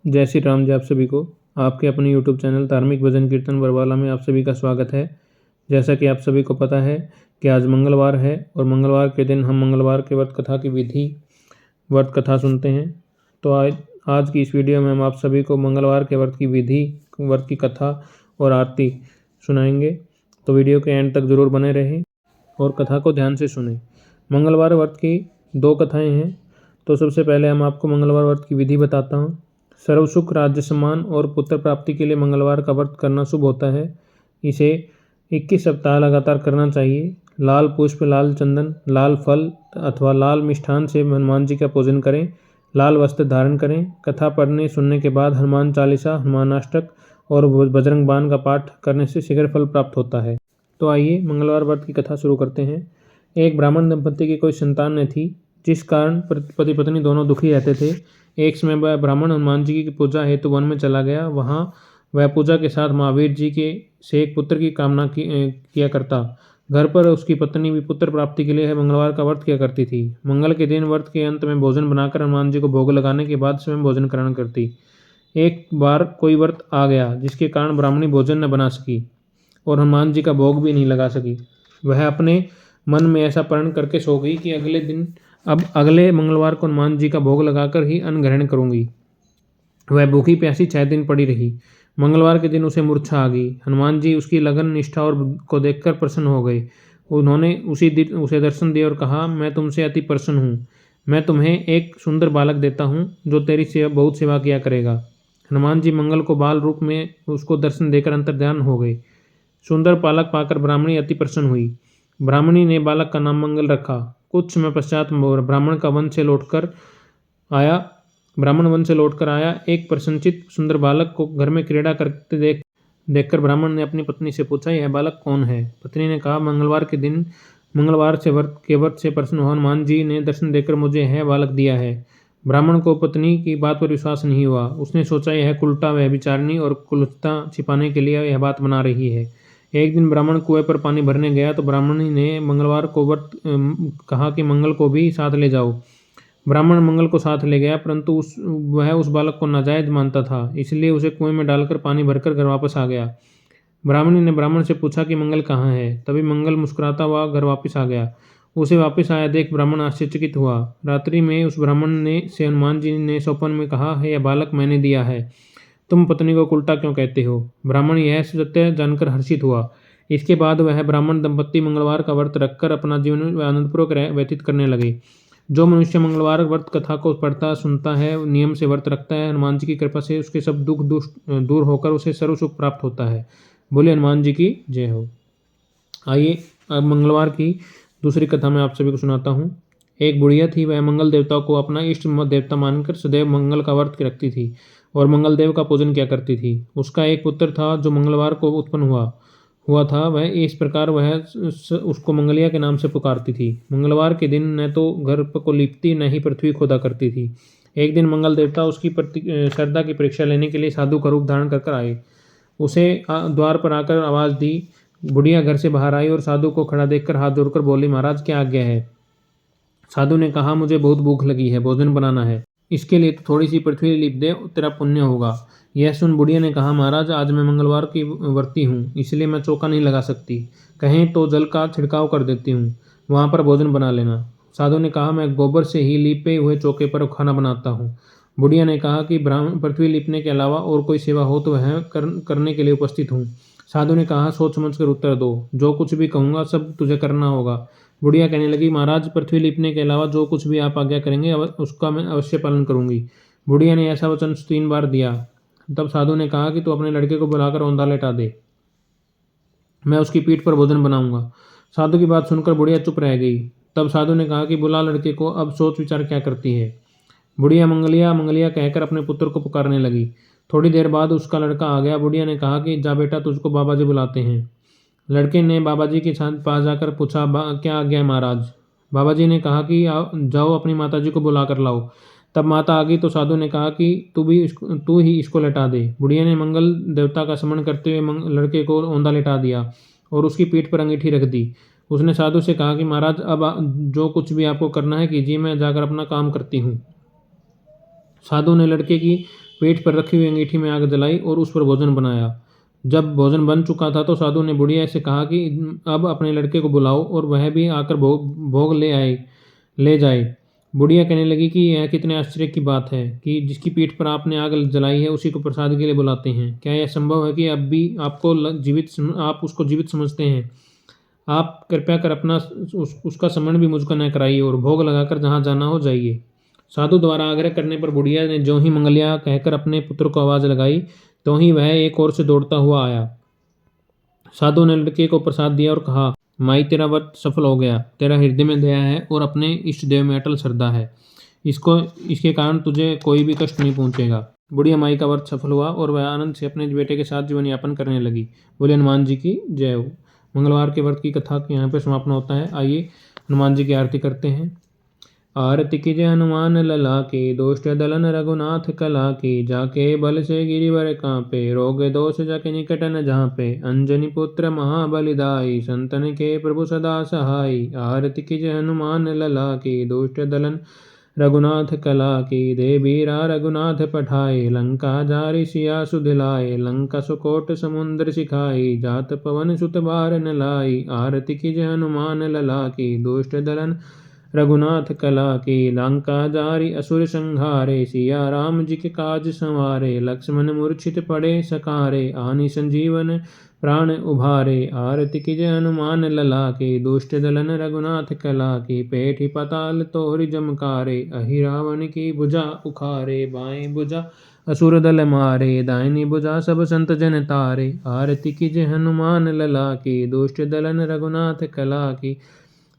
जय श्री राम जी। आप सभी को आपके अपने YouTube चैनल धार्मिक भजन कीर्तन बरवाला में आप सभी का स्वागत है। जैसा कि आप सभी को पता है कि आज मंगलवार है और मंगलवार के दिन हम मंगलवार के व्रत कथा की विधि व्रत कथा सुनते हैं। तो आज की इस वीडियो में हम आप सभी को मंगलवार के व्रत की विधि, व्रत की कथा और आरती सुनाएंगे। तो वीडियो के एंड तक जरूर बने रहें और कथा को ध्यान से सुनें। मंगलवार व्रत की 2 कथाएं हैं। तो सबसे पहले हम आपको मंगलवार व्रत की विधि बताता हूँ। सर्व सुख, राज्य सम्मान और पुत्र प्राप्ति के लिए मंगलवार का व्रत करना शुभ होता है। इसे 21 सप्ताह लगातार करना चाहिए। लाल पुष्प, लाल चंदन, लाल फल अथवा लाल मिष्ठान से हनुमान जी का पूजन करें। लाल वस्त्र धारण करें। कथा पढ़ने सुनने के बाद हनुमान चालीसा, हनुमानाष्टक और बजरंग बाण का पाठ करने से शीघ्र फल प्राप्त होता है। तो आइए मंगलवार व्रत की कथा शुरू करते हैं। एक ब्राह्मण दंपति की कोई संतान न थी, जिस कारण पति पत्नी दोनों दुखी रहते थे। एक समय वह ब्राह्मण हनुमान जी की पूजा हेतु वन में चला गया। वहाँ वह पूजा के साथ महावीर जी के से एक पुत्र की कामना किया करता। घर पर उसकी पत्नी भी पुत्र प्राप्ति के लिए मंगलवार का व्रत किया करती थी। मंगल के दिन व्रत के अंत में भोजन बनाकर हनुमान जी को भोग लगाने के बाद स्वयं भोजन ग्रहण करती। एक बार कोई व्रत आ गया जिसके कारण ब्राह्मणी भोजन न बना सकी और हनुमान जी का भोग भी नहीं लगा सकी। वह अपने मन में ऐसा प्रण करके सो गई कि अगले मंगलवार को हनुमान जी का भोग लगाकर ही अन्न ग्रहण करूंगी। वह भूखी प्यासी 6 दिन पड़ी रही। मंगलवार के दिन उसे मूर्छा आ गई। हनुमान जी उसकी लगन, निष्ठा और को देखकर प्रसन्न हो गए। उन्होंने उसी दिन उसे दर्शन दिए और कहा, मैं तुमसे अति प्रसन्न हूँ। मैं तुम्हें एक सुंदर बालक देता हूँ जो तेरी बहुत सेवा किया करेगा। हनुमान जी मंगल को बाल रूप में उसको दर्शन देकर अंतर्ध्यान हो गए। सुंदर बालक पाकर ब्राह्मणी अति प्रसन्न हुई। ब्राह्मणी ने बालक का नाम मंगल रखा। कुछ समय पश्चात ब्राह्मण वन से लौटकर आया एक प्रसन्नचित सुंदर बालक को घर में क्रीड़ा करते देखकर ब्राह्मण ने अपनी पत्नी से पूछा, यह बालक कौन है? पत्नी ने कहा, मंगलवार से व्रत से प्रसन्न हनुमान जी ने दर्शन देकर मुझे यह बालक दिया है। ब्राह्मण को पत्नी की बात पर विश्वास नहीं हुआ। उसने सोचा, यह कुलटा व्यभिचारिणी और कुलता छिपाने के लिए यह बात बना रही है। एक दिन ब्राह्मण कुएं पर पानी भरने गया तो ब्राह्मणी ने मंगलवार को कहा कि मंगल को भी साथ ले जाओ। ब्राह्मण मंगल को साथ ले गया, परंतु वह उस बालक को नाजायज मानता था, इसलिए उसे कुएं में डालकर पानी भरकर घर वापस आ गया। ब्राह्मणी ने ब्राह्मण से पूछा कि मंगल कहाँ है? तभी मंगल मुस्कुराता हुआ घर वापस आ गया। उसे वापस आया देख ब्राह्मण आश्चर्यचकित हुआ। रात्रि में उस ब्राह्मण ने से हनुमान जी ने स्वप्न में कहा, है यह बालक मैंने दिया है, तुम पत्नी को उल्टा क्यों कहते हो? ब्राह्मण यह सत्य जानकर हर्षित हुआ। इसके बाद वह ब्राह्मण दंपत्ति मंगलवार का व्रत रखकर अपना जीवन आनंदपूर्वक व्यतीत करने लगे। जो मनुष्य मंगलवार व्रत कथा को पढ़ता सुनता है, नियम से व्रत रखता है, हनुमान जी की कृपा से उसके सब दुख दूर होकर उसे सर्व सुख प्राप्त होता है। बोले हनुमान जी की जय हो। आइए अब मंगलवार की दूसरी कथा मैं आप सभी को सुनाता हूँ। एक बुढ़िया थी। वह मंगल देवता को अपना इष्ट देवता मानकर सदैव मंगल का व्रत रखती थी और मंगल देव का पूजन किया करती थी। उसका एक पुत्र था जो मंगलवार को उत्पन्न हुआ था। वह इस प्रकार वह उसको मंगलिया के नाम से पुकारती थी। मंगलवार के दिन न तो घर को लिपती न ही पृथ्वी खोदा करती थी। एक दिन मंगल देवता उसकी श्रद्धा की परीक्षा लेने के लिए साधु का रूप धारण कर आए। उसे द्वार पर आकर आवाज़ दी। बुढ़िया घर से बाहर आई और साधु को खड़ा देखकर हाथ जोड़कर बोली, महाराज क्या आज्ञा है? साधु ने कहा, मुझे बहुत भूख लगी है, भोजन बनाना है। इसके लिए तो थोड़ी सी पृथ्वी लिप दे, तेरा पुण्य होगा। यह सुन बुढ़िया ने कहा, महाराज आज मैं मंगलवार की व्रती हूँ, इसलिए मैं चौका नहीं लगा सकती। कहें तो जल का छिड़काव कर देती हूँ, वहाँ पर भोजन बना लेना। साधु ने कहा, मैं गोबर से ही लीपे हुए चौके पर खाना बनाता हूँ। बुढ़िया ने कहा कि पृथ्वी लिपने के अलावा और कोई सेवा हो तो वह करने के लिए उपस्थित हूँ। साधु ने कहा, सोच समझ कर उत्तर दो, जो कुछ भी कहूँगा सब तुझे करना होगा। बुढ़िया कहने लगी, महाराज पृथ्वी लिपने के अलावा जो कुछ भी आप आज्ञा करेंगे उसका मैं अवश्य पालन करूंगी। बुढ़िया ने ऐसा वचन 3 बार दिया। तब साधु ने कहा कि तू अपने लड़के को बुलाकर औंधा लेटा दे, मैं उसकी पीठ पर भोजन बनाऊंगा। साधु की बात सुनकर बुढ़िया चुप रह गई। तब साधु ने कहा कि बुला लड़के को, अब सोच विचार क्या करती है। बुढ़िया मंगलिया मंगलिया कहकर अपने पुत्र को पुकारने लगी। थोड़ी देर बाद उसका लड़का आ गया। बुढ़िया ने कहा कि जा बेटा, तुझको बाबा जी बुलाते हैं। लड़के ने बाबा जी के पास जाकर पूछा, क्या आज्ञा है महाराज? बाबा जी ने कहा कि जाओ अपनी माता जी को बुला कर लाओ। तब माता आ गई तो साधु ने कहा कि तू ही इसको लेटा दे। बुढ़िया ने मंगल देवता का स्मरण करते हुए लड़के को औंधा लेटा दिया और उसकी पीठ पर अंगीठी रख दी। उसने साधु से कहा कि महाराज अब जो कुछ भी आपको करना है कीजिए, मैं जाकर अपना काम करती हूँ। साधु ने लड़के की पेट पर रखी हुई अंगीठी में आग जलाई और उस पर भोजन बनाया। जब भोजन बन चुका था तो साधु ने बुढ़िया से कहा कि अब अपने लड़के को बुलाओ और वह भी आकर भोग ले जाए। बुढ़िया कहने लगी कि यह कितने आश्चर्य की बात है कि जिसकी पीठ पर आपने आग जलाई है उसी को प्रसाद के लिए बुलाते हैं। क्या यह संभव है कि अब भी आप उसको जीवित समझते हैं? आप कृपया कर अपना उसका स्मरण भी मुझको न कराइए और भोग लगाकर जहाँ जाना हो जाइए। साधु द्वारा आग्रह करने पर बुढ़िया ने जो ही मंगलिया कहकर अपने पुत्र को आवाज़ लगाई तो ही वह एक ओर से दौड़ता हुआ आया। साधु ने लड़के को प्रसाद दिया और कहा, माई तेरा व्रत सफल हो गया। तेरा हृदय में दया है और अपने इष्ट देव में अटल श्रद्धा है। इसके कारण तुझे कोई भी कष्ट नहीं पहुंचेगा। बुढ़िया माई का व्रत सफल हुआ और वह आनंद से अपने बेटे के साथ जीवन यापन करने लगी। बोले हनुमान जी की जय हो। मंगलवार के व्रत की कथा यहाँ पे समापन होता है। आइए हनुमान जी की आरती करते हैं। आरती की जय हनुमान लला की, दुष्ट दलन रघुनाथ कला की, जाके बल से गिरिवर कांपे, रोग दोष जाके निकट न झांपे, अंजनी पुत्र महाबलिदाई, संतन के प्रभु सदा सहाई। आरती की जय हनुमान लला की, दुष्ट दलन रघुनाथ कला की, दे बीरा रघुनाथ पठाए, लंका जारी सिया सुधिलाए, लंका सुकोट समुद्र सिखाई, जात पवन सुत बार न लाई। आरती की जय हनुमान लला की, दुष्ट दलन रघुनाथ कला की, लंका जारी असुर संहारे, सिया राम जी के काज संवारे, लक्ष्मण मूर्छित पड़े सकारे, आनि संजीवन प्राण उभारे। आरती की जय हनुमान लला की, दुष्ट दलन रघुनाथ कला की, पेठी पताल तोहरी जमकारे, अहि रावण की भुजा उखारे, बाएं भुजा असुर दल मारे, दाहिनी भुजा सब संत जन तारे। आरती की जय हनुमान लला की, दुष्ट दलन रघुनाथ कला की,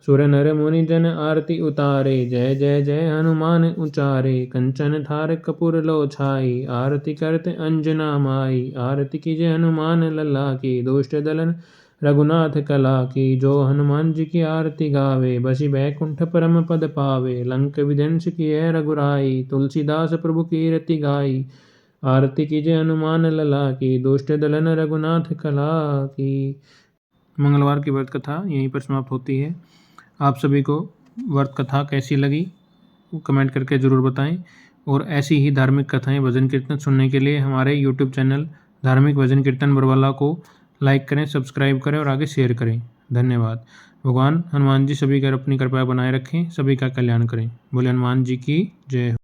सुर नर मुनि जन आरती उतारे, जय जय जय हनुमान उचारे, कंचन थार कपूर लो छाई, आरती करते अंजना माई। आरती की जय हनुमान लला की, दुष्ट दलन रघुनाथ कला की, जो हनुमान जी की आरती गावे, बसी बैकुंठ परम पद पावे, लंक विध्वंस किए रघुराई, तुलसीदास प्रभु कीरति गाई। आरती की जय हनुमान लला की, दुष्ट दलन रघुनाथ कला की। मंगलवार की व्रत कथा यहीं पर समाप्त होती है। आप सभी को व्रत कथा कैसी लगी कमेंट करके ज़रूर बताएं और ऐसी ही धार्मिक कथाएं भजन कीर्तन सुनने के लिए हमारे YouTube चैनल धार्मिक भजन कीर्तन बरवाला को लाइक करें, सब्सक्राइब करें और आगे शेयर करें। धन्यवाद। भगवान हनुमान जी सभी का अपनी कृपा बनाए रखें, सभी का कल्याण करें। बोले हनुमान जी की जय हो।